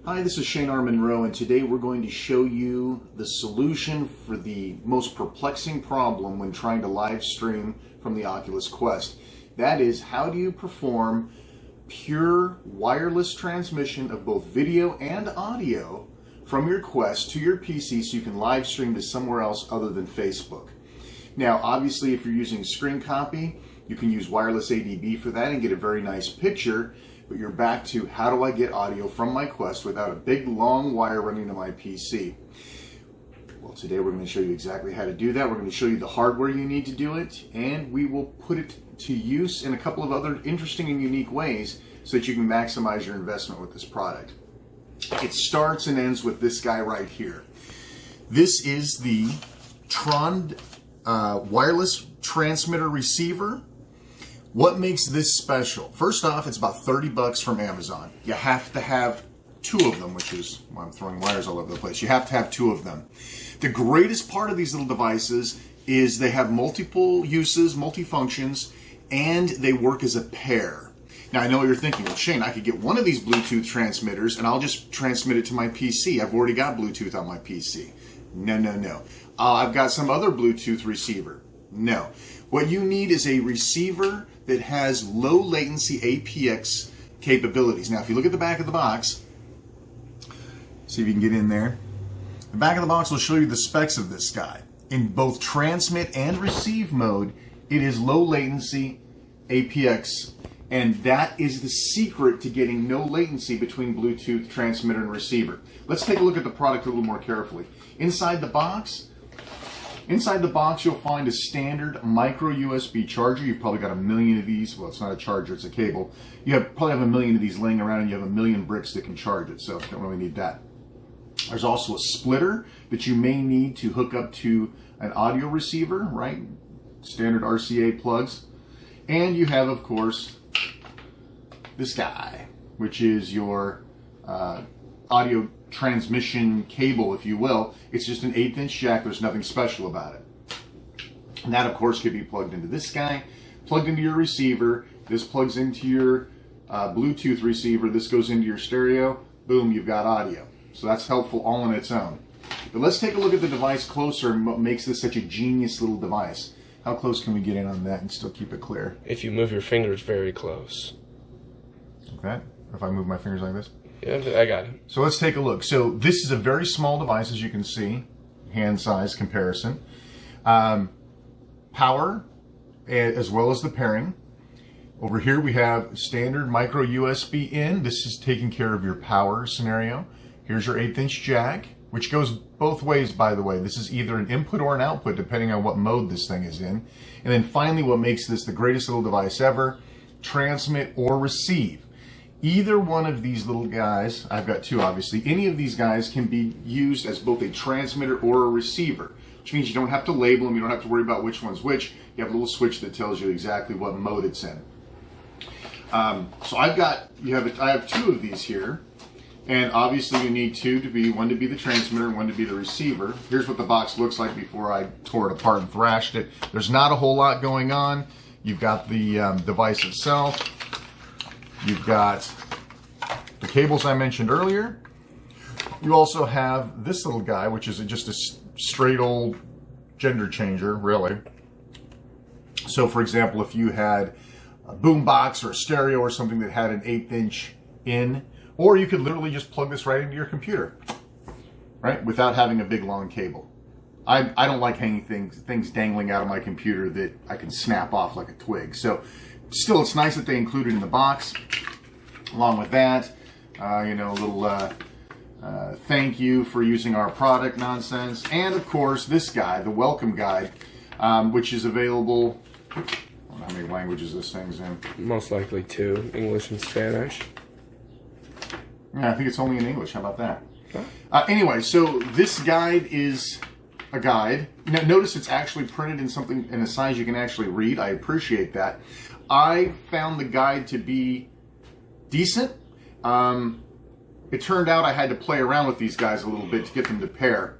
Hi, this is Shane R. Monroe, and today we're going to show you the solution for the most perplexing problem when trying to live stream from the Oculus Quest. That is, how do you perform pure wireless transmission of both video and audio from your Quest to your PC so you can live stream to somewhere else other than Facebook. Now, obviously, if you're using screen copy, you can use wireless ADB for that and get a very nice picture. But you're back to how do I get audio from my Quest without a big long wire running to my PC? Well, today we're going to show you exactly how to do that. We're going to show you the hardware you need to do it, and we will put it to use in a couple of other interesting and unique ways so that you can maximize your investment with this product. It starts and ends with this guy right here. This is the Trond wireless transmitter receiver. What makes this special? First off, it's about 30 bucks from Amazon. You have to have two of them, which is why I'm throwing wires all over the place. You have to have two of them. The greatest part of these little devices is they have multiple uses, multi-functions, and they work as a pair. Now, I know what you're thinking. Well, Shane, I could get one of these Bluetooth transmitters and I'll just transmit it to my PC. I've already got Bluetooth on my PC. No. I've got some other Bluetooth receiver. No. What you need is a receiver that has low latency aptX capabilities. Now, if you look at the back of the box, see if you can get in there. The back of the box will show you the specs of this guy. In both transmit and receive mode, it is low latency aptX, and that is the secret to getting no latency between Bluetooth transmitter and receiver. Let's take a look at the product a little more carefully. Inside the box, you'll find a standard micro USB charger. You've probably got a million of these. Well, it's not a charger, it's a cable. You probably have a million of these laying around, and you have a million bricks that can charge it, so don't really need that. There's also a splitter that you may need to hook up to an audio receiver, right? Standard RCA plugs. And you have, of course, this guy, which is your audio transmission cable, if you will. It's just an 1/8 inch jack. There's nothing special about it. And that, of course, could be plugged into this guy, plugged into your receiver. This plugs into your Bluetooth receiver. This goes into your stereo. Boom, you've got audio. So that's helpful all on its own. But let's take a look at the device closer and what makes this such a genius little device. How close can we get in on that and still keep it clear? If you move your fingers very close. Okay. If I move my fingers like this? Yeah, I got it. So let's take a look. So this is a very small device, as you can see, hand size comparison. Power, as well as the pairing. Over here we have standard micro USB in. This is taking care of your power scenario. Here's your 1/8 inch jack, which goes both ways, by the way. This is either an input or an output, depending on what mode this thing is in. And then finally, what makes this the greatest little device ever, transmit or receive. Either one of these little guys, I've got two obviously, any of these guys can be used as both a transmitter or a receiver, which means you don't have to label them, you don't have to worry about which one's which. You have a little switch that tells you exactly what mode it's in. So I have two of these here, and obviously you need one to be the transmitter and one to be the receiver. Here's what the box looks like before I tore it apart and thrashed it. There's not a whole lot going on. You've got the device itself. You've got the cables I mentioned earlier. You also have this little guy, which is just a straight old gender changer, really. So, for example, if you had a boombox or a stereo or something that had an 1/8 inch in, or you could literally just plug this right into your computer, right, without having a big long cable. I don't like hanging things dangling out of my computer that I can snap off like a twig. So still, it's nice that they include it in the box. Along with that, a little thank you for using our product nonsense. And of course, this guy, the welcome guide, which is available. I don't know how many languages this thing's in. Most likely two, English and Spanish. Yeah, I think it's only in English. How about that? Anyway, so this guide is a guide. Now, notice it's actually printed in a size you can actually read. I appreciate that. I found the guide to be decent. It turned out I had to play around with these guys a little bit to get them to pair.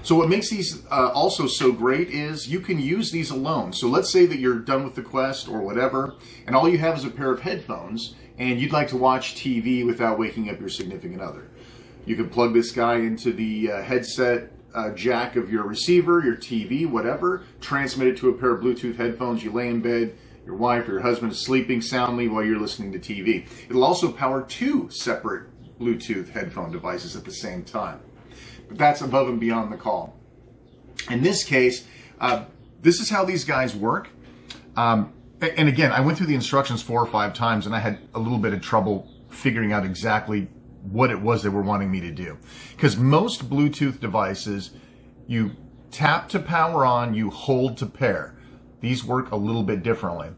So what makes these also so great is you can use these alone. So let's say that you're done with the Quest or whatever, and all you have is a pair of headphones, and you'd like to watch TV without waking up your significant other. You can plug this guy into the headset jack of your receiver, your TV, whatever, transmit it to a pair of Bluetooth headphones. You lay in bed, your wife or your husband is sleeping soundly while you're listening to TV. It'll also power 2 separate Bluetooth headphone devices at the same time. But that's above and beyond the call. In this case, this is how these guys work. And again, I went through the instructions 4 or 5 times and I had a little bit of trouble figuring out exactly what it was they were wanting me to do. Because most Bluetooth devices, you tap to power on, you hold to pair. These work a little bit differently.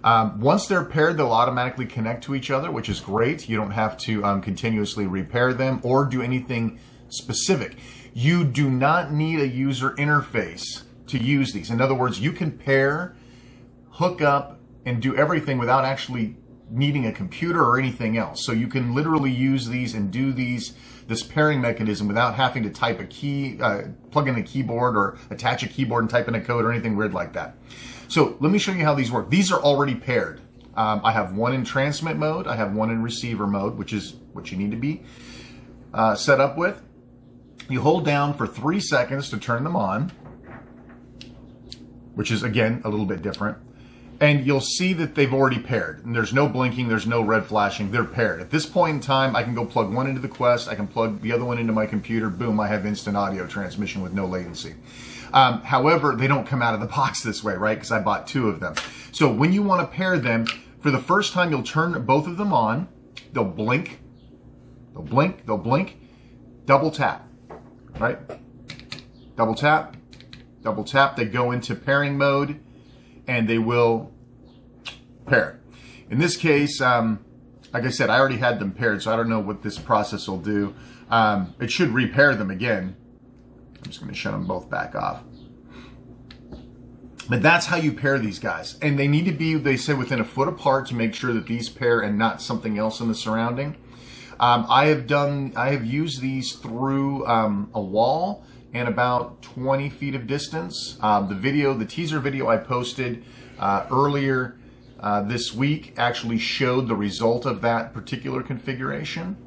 Once they're paired, they'll automatically connect to each other, which is great. You don't have to continuously repair them or do anything specific. You do not need a user interface to use these. In other words, you can pair, hook up, and do everything without actually needing a computer or anything else. So you can literally use these and do this pairing mechanism without having to type a key, plug in a keyboard or attach a keyboard and type in a code or anything weird like that. So let me show you how these work. These are already paired. I have one in transmit mode. I have one in receiver mode, which is what you need to be set up with. You hold down for 3 seconds to turn them on, which is, again, a little bit different. And you'll see that they've already paired. And there's no blinking, there's no red flashing, they're paired. At this point in time, I can go plug one into the Quest, I can plug the other one into my computer, boom, I have instant audio transmission with no latency. However, they don't come out of the box this way, right? Because I bought 2 of them. So when you want to pair them, for the first time, you'll turn both of them on. They'll blink, they'll blink, they'll blink, double tap, right? Double tap, they go into pairing mode, and they will pair. In this case, like I said, I already had them paired, so I don't know what this process will do. It should repair them again. I'm just going to shut them both back off. But that's how you pair these guys. And they need to be, they say, within a foot apart to make sure that these pair and not something else in the surrounding. I have used these through a wall and about 20 feet of distance. The teaser video I posted earlier this week actually showed the result of that particular configuration.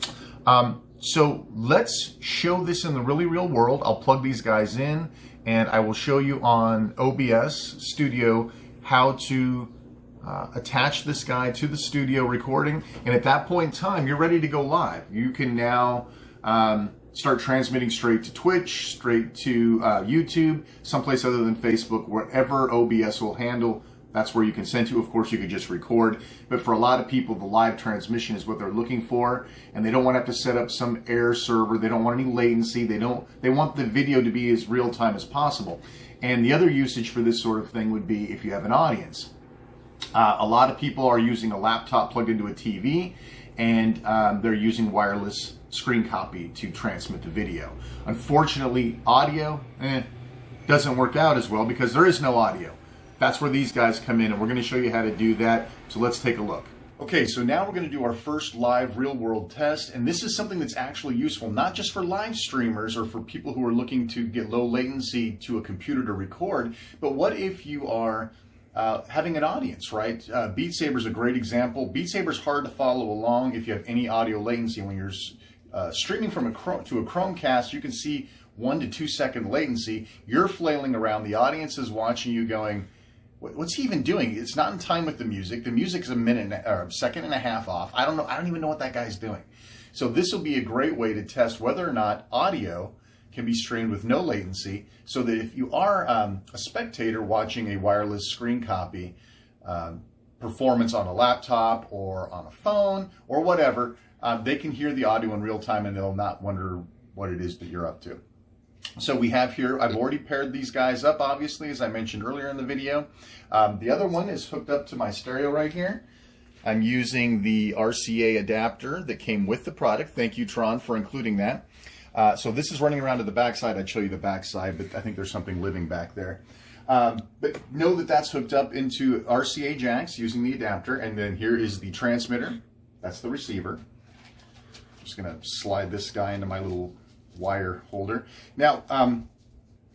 So let's show this in the really real world. I'll plug these guys in and I will show you on OBS Studio how to attach this guy to the studio recording. And at that point in time, you're ready to go live. You can now start transmitting straight to Twitch, straight to YouTube, someplace other than Facebook, wherever OBS will handle. That's where you can send to. Of course, you could just record. But for a lot of people, the live transmission is what they're looking for. And they don't want to have to set up some air server. They don't want any latency. They want the video to be as real time as possible. And the other usage for this sort of thing would be if you have an audience. A lot of people are using a laptop plugged into a TV, and they're using wireless screen copy to transmit the video. Unfortunately, audio doesn't work out as well because there is no audio. That's where these guys come in, and we're going to show you how to do that. So let's take a look. Okay, so now we're going to do our first live real-world test, and this is something that's actually useful, not just for live streamers or for people who are looking to get low latency to a computer to record, but what if you are having an audience, right? Beat Saber is a great example. Beat Saber is hard to follow along if you have any audio latency. When you're streaming from to a Chromecast, you can see 1 to 2 second latency. You're flailing around. The audience is watching you going, what's he even doing? It's not in time with the music. The music is a second and a half off. I don't know. I don't even know what that guy's doing. So this will be a great way to test whether or not audio can be streamed with no latency, so that if you are a spectator watching a wireless screen copy performance on a laptop or on a phone or whatever, they can hear the audio in real time and they'll not wonder what it is that you're up to. So we have here, I've already paired these guys up, obviously, as I mentioned earlier in the video. The other one is hooked up to my stereo right here. I'm using the RCA adapter that came with the product. Thank you, Trond, for including that. So this is running around to the backside. I'd show you the backside, but I think there's something living back there. But know that that's hooked up into RCA jacks using the adapter. And then here is the transmitter. That's the receiver. I'm just going to slide this guy into my little wire holder. Now,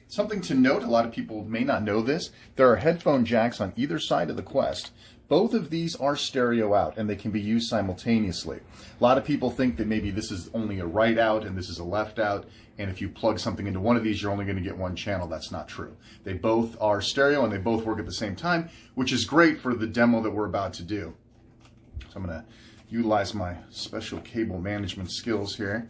something to note, a lot of people may not know this, there are headphone jacks on either side of the Quest, both of these are stereo out, and they can be used simultaneously. A lot of people think that maybe this is only a right out and this is a left out, and if you plug something into one of these, you're only going to get one channel. That's not true. They both are stereo, and they both work at the same time, which is great for the demo that we're about to do. So I'm going to utilize my special cable management skills here.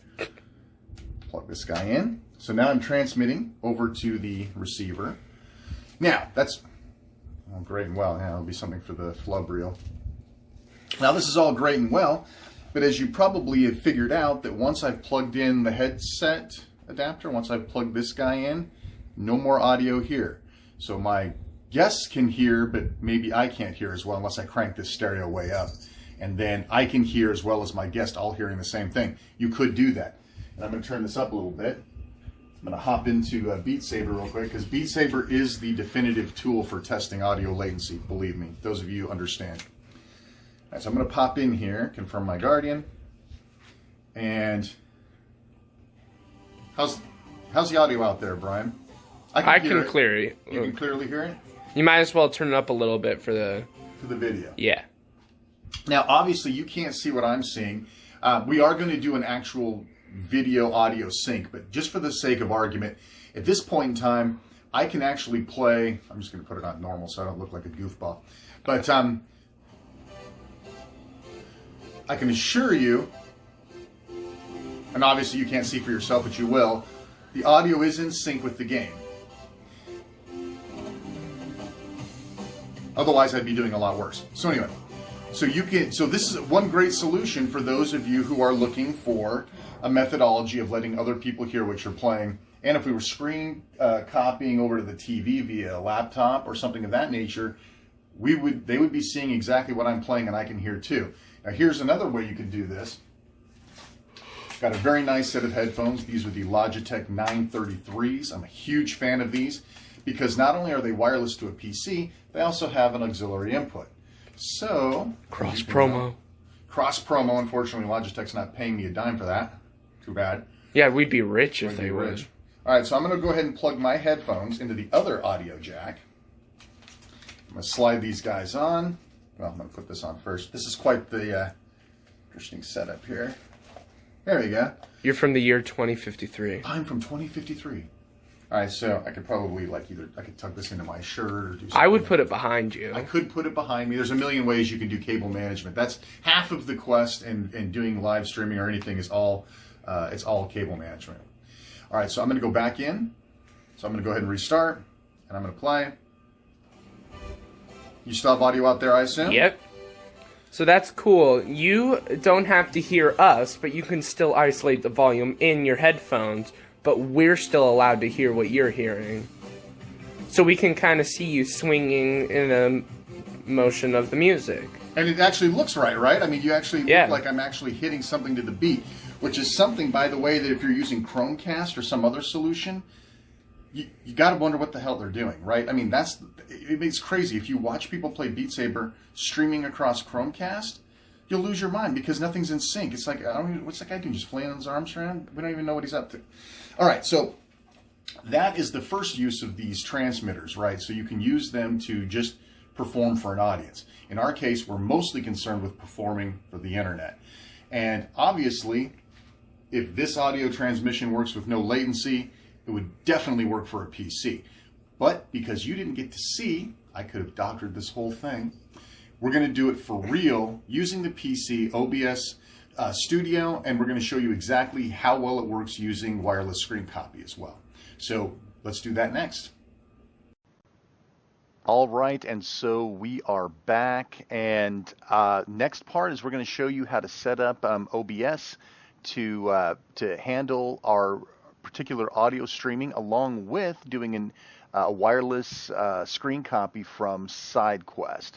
Plug this guy in. So now I'm transmitting over to the receiver. Now, that's great and well. Yeah, that'll be something for the flub reel. Now, this is all great and well, but as you probably have figured out, that once I've plugged in the headset adapter, once I've plugged this guy in, no more audio here. So my guests can hear, but maybe I can't hear as well unless I crank this stereo way up. And then I can hear as well as my guest all hearing the same thing. You could do that. And I'm going to turn this up a little bit. I'm going to hop into Beat Saber real quick, because Beat Saber is the definitive tool for testing audio latency, believe me. Those of you understand. All right, so I'm going to pop in here, confirm my Guardian. And how's the audio out there, Brian? I can clearly. You can clearly hear it? You might as well turn it up a little bit for the video. Yeah. Now, obviously, you can't see what I'm seeing. We are going to do an actual video audio sync, but just for the sake of argument, at this point in time, I can actually play. I'm just going to put it on normal so I don't look like a goofball. But I can assure you, and obviously you can't see for yourself, but you will, the audio is in sync with the game. Otherwise, I'd be doing a lot worse. So anyway. So this is one great solution for those of you who are looking for a methodology of letting other people hear what you're playing. And if we were screen copying over to the TV via a laptop or something of that nature, they would be seeing exactly what I'm playing, and I can hear too. Now here's another way you can do this. Got a very nice set of headphones. These are the Logitech 933s. I'm a huge fan of these because not only are they wireless to a PC, they also have an auxiliary input. So, cross promo. Unfortunately, Logitech's not paying me a dime for that. Too bad. Yeah, we'd be rich if they would. All right, so I'm going to go ahead and plug my headphones into the other audio jack. I'm going to slide these guys on. Well, I'm going to put this on first. This is quite the interesting setup here. There you go. You're from the year 2053. I'm from 2053. All right, so I could probably I could tuck this into my shirt or do something. I would put it behind you. I could put it behind me. There's a million ways you can do cable management. That's half of the Quest, and doing live streaming or anything is all, it's all cable management. All right, so I'm going to go back in. So I'm going to go ahead and restart, and I'm going to play. You still have audio out there, I assume? Yep. So that's cool. You don't have to hear us, but you can still isolate the volume in your headphones, but we're still allowed to hear what you're hearing. So we can kind of see you swinging in a motion of the music. And it actually looks right? I mean, you actually look like I'm actually hitting something to the beat, which is something, by the way, that if you're using Chromecast or some other solution, you got to wonder what the hell they're doing, right? I mean, it's crazy. If you watch people play Beat Saber streaming across Chromecast, you'll lose your mind because nothing's in sync. It's like, what's that guy doing? Just flailing his arms around? We don't even know what he's up to. All right, so that is the first use of these transmitters, right? So you can use them to just perform for an audience. In our case, we're mostly concerned with performing for the internet. And obviously, if this audio transmission works with no latency, it would definitely work for a PC. But because you didn't get to see, I could have doctored this whole thing. We're going to do it for real using the PC, OBS Studio, and we're going to show you exactly how well it works using wireless screen copy as well. So let's do that next. All right, and so we are back, and next part is we're going to show you how to set up OBS to handle our particular audio streaming, along with doing a wireless screen copy from SideQuest.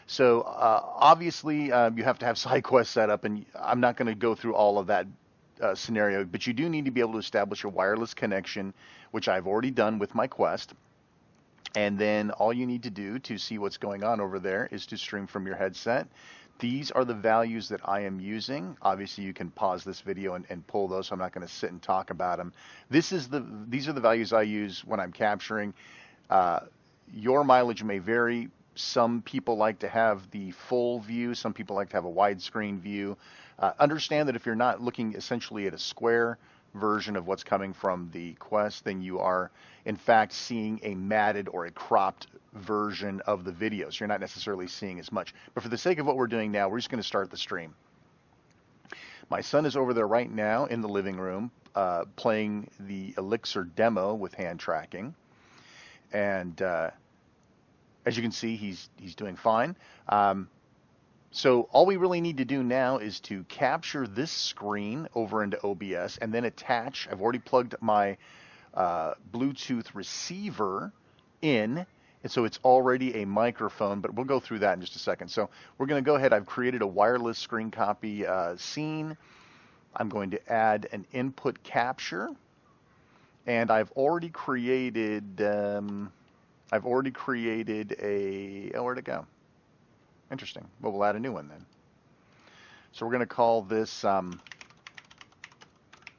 So obviously you have to have SideQuest set up, and I'm not going to go through all of that scenario, but you do need to be able to establish a wireless connection, which I've already done with my Quest. And then all you need to do to see what's going on over there is to stream from your headset. These are the values that I am using. Obviously, you can pause this video and pull those, so I'm not going to sit and talk about them. These are the values I use when I'm capturing. Your mileage may vary. Some people like to have the full view. Some people like to have a widescreen view. Understand that if you're not looking essentially at a square version of what's coming from the Quest, then you are in fact seeing a matted or a cropped version of the video. So you're not necessarily seeing as much. But for the sake of what we're doing now, we're just going to start the stream. My son is over there right now in the living room playing the Elixir demo with hand tracking. And as you can see, he's doing fine. So all we really need to do now is to capture this screen over into OBS and then attach. I've already plugged my Bluetooth receiver in, and so it's already a microphone, but we'll go through that in just a second. So we're going to go ahead. I've created a wireless screen copy scene. I'm going to add an input capture, and I've already created a, oh, where'd it go? Interesting. Well, we'll add a new one then. So we're going to call this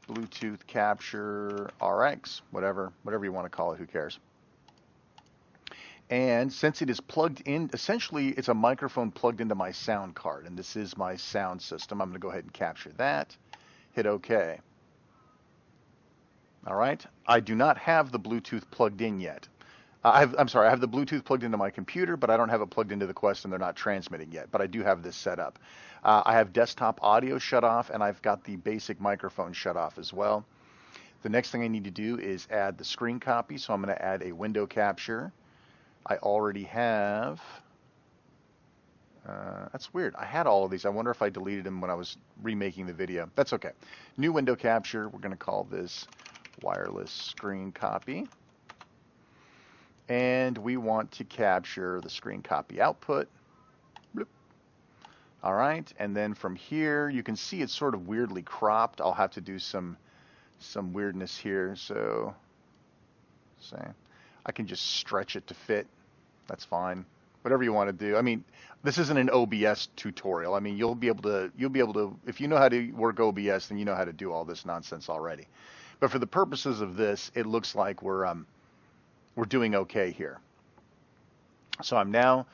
Bluetooth Capture RX, whatever you want to call it, who cares. And since it is plugged in, essentially it's a microphone plugged into my sound card, and this is my sound system. I'm going to go ahead and capture that, hit OK. All right. I do not have the Bluetooth plugged in yet. I'm sorry, I have the Bluetooth plugged into my computer, but I don't have it plugged into the Quest, and they're not transmitting yet. But I do have this set up. I have desktop audio shut off, and I've got the basic microphone shut off as well. The next thing I need to do is add the screen copy, so I'm going to add a window capture. I already have... that's weird. I had all of these. I wonder if I deleted them when I was remaking the video. That's okay. New window capture. We're going to call this wireless screen copy. And we want to capture the screen copy output. Bloop. All right, and then from here, you can see it's sort of weirdly cropped. I'll have to do some weirdness here. So, say, I can just stretch it to fit. That's fine. Whatever you want to do. I mean, this isn't an OBS tutorial. I mean, you'll be able to, if you know how to work OBS, then you know how to do all this nonsense already. But for the purposes of this, it looks like we're doing okay here. So I now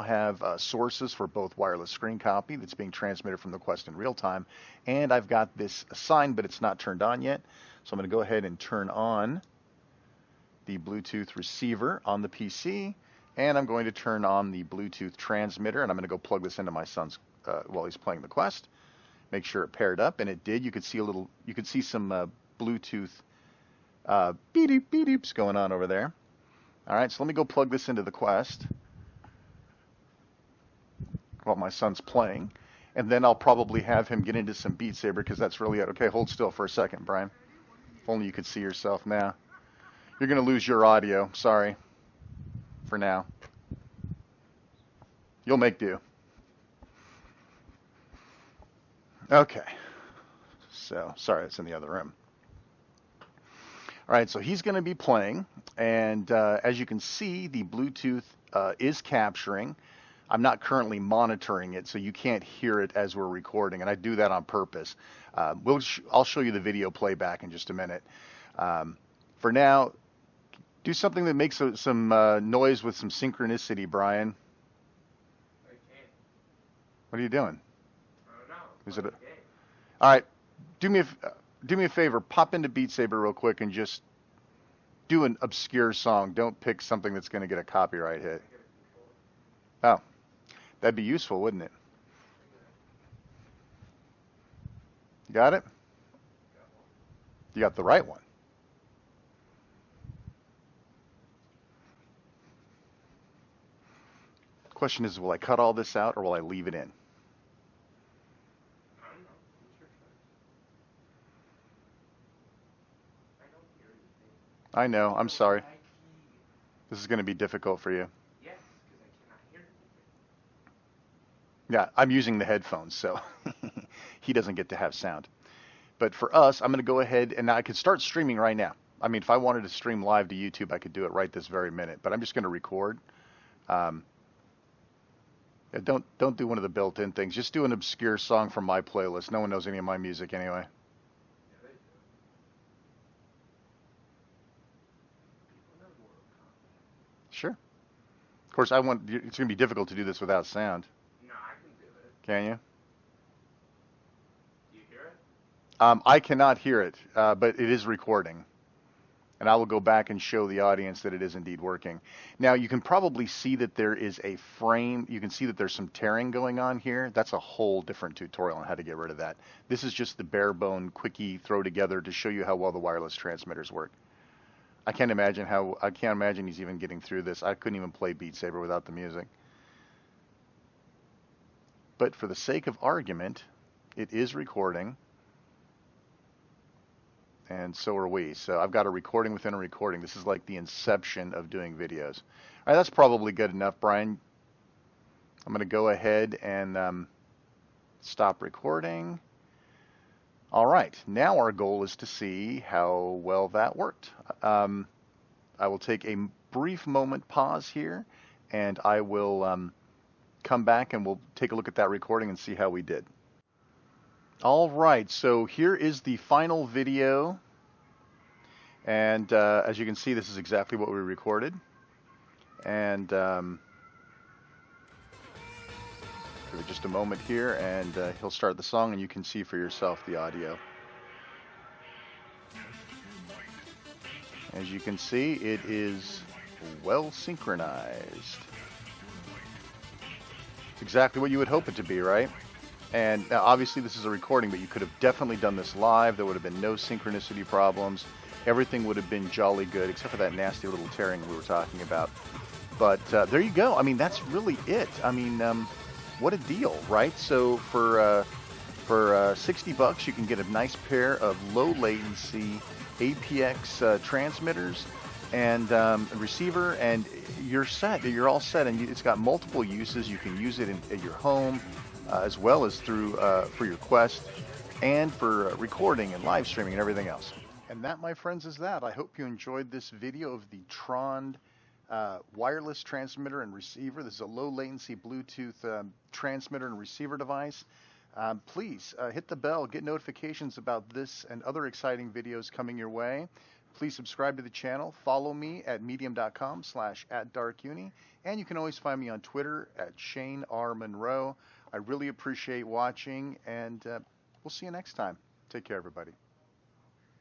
have sources for both wireless screen copy that's being transmitted from the Quest in real time, and I've got this assigned, but it's not turned on yet. So I'm going to go ahead and turn on the Bluetooth receiver on the PC, and I'm going to turn on the Bluetooth transmitter, and I'm going to go plug this into my son's while he's playing the Quest. Make sure it paired up, and it did. You could see some Bluetooth beep-beeps going on over there. All right, so let me go plug this into the Quest while my son's playing, and then I'll probably have him get into some Beat Saber because that's really it. Okay, hold still for a second, Brian. If only you could see yourself now. You're going to lose your audio. Sorry. For now. You'll make do. Okay. So, sorry, it's in the other room. All right, so he's going to be playing, and as you can see, the Bluetooth is capturing. I'm not currently monitoring it, so you can't hear it as we're recording, and I do that on purpose. I'll show you the video playback in just a minute. For now, do something that makes some noise with some synchronicity, Brian. I can't. What are you doing? I don't know. Is it? All right, do me a favor. Pop into Beat Saber real quick and just do an obscure song. Don't pick something that's going to get a copyright hit. Oh, that'd be useful, wouldn't it? You got it? You got the right one. Question is, will I cut all this out or will I leave it in? I don't know. It's your choice. I don't hear anything. I know. I'm sorry. This is going to be difficult for you. Yes, because I cannot hear anything. Yeah, I'm using the headphones, so he doesn't get to have sound. But for us, I'm going to go ahead and I could start streaming right now. I mean, if I wanted to stream live to YouTube, I could do it right this very minute. But I'm just going to record. Don't do one of the built-in things. Just do an obscure song from my playlist. No one knows any of my music anyway. Yeah, they do. People know Mortal Kombat. Sure. course, it's going to be difficult to do this without sound. No, I can do it. Can you? Do you hear it? I cannot hear it, but it is recording. And I will go back and show the audience that it is indeed working. Now, you can probably see that there is a frame. You can see that there's some tearing going on here. That's a whole different tutorial on how to get rid of that. This is just the bare bone quickie throw together to show you how well the wireless transmitters work. I can't imagine he's even getting through this. I couldn't even play Beat Saber without the music. But for the sake of argument, it is recording. And so are we. So I've got a recording within a recording. This is like the inception of doing videos. All right, that's probably good enough, Brian. I'm going to go ahead and stop recording. All right, now our goal is to see how well that worked. I will take a brief moment pause here, and I will come back and we'll take a look at that recording and see how we did. All right, so here is the final video, and as you can see, this is exactly what we recorded. And give it just a moment here, and he'll start the song, and you can see for yourself the audio. As you can see, it is well synchronized. It's exactly what you would hope it to be, right? And now obviously this is a recording, but you could have definitely done this live. There would have been no synchronicity problems. Everything would have been jolly good, except for that nasty little tearing we were talking about. But there you go. I mean, that's really it. I mean, what a deal, right? So for $60, you can get a nice pair of low latency aptX transmitters and a receiver, and you're set. You're all set, and it's got multiple uses. You can use it at your home, as well as through for your Quest, and for recording and live streaming and everything else. And that, my friends, is that. I hope you enjoyed this video of the Trond wireless transmitter and receiver. This is a low latency Bluetooth transmitter and receiver device. Please hit the bell, get notifications about this and other exciting videos coming your way. Please subscribe to the channel. Follow me at medium.com/@darkuni. And you can always find me on Twitter at Shane R. Monroe. I really appreciate watching, and we'll see you next time. Take care, everybody.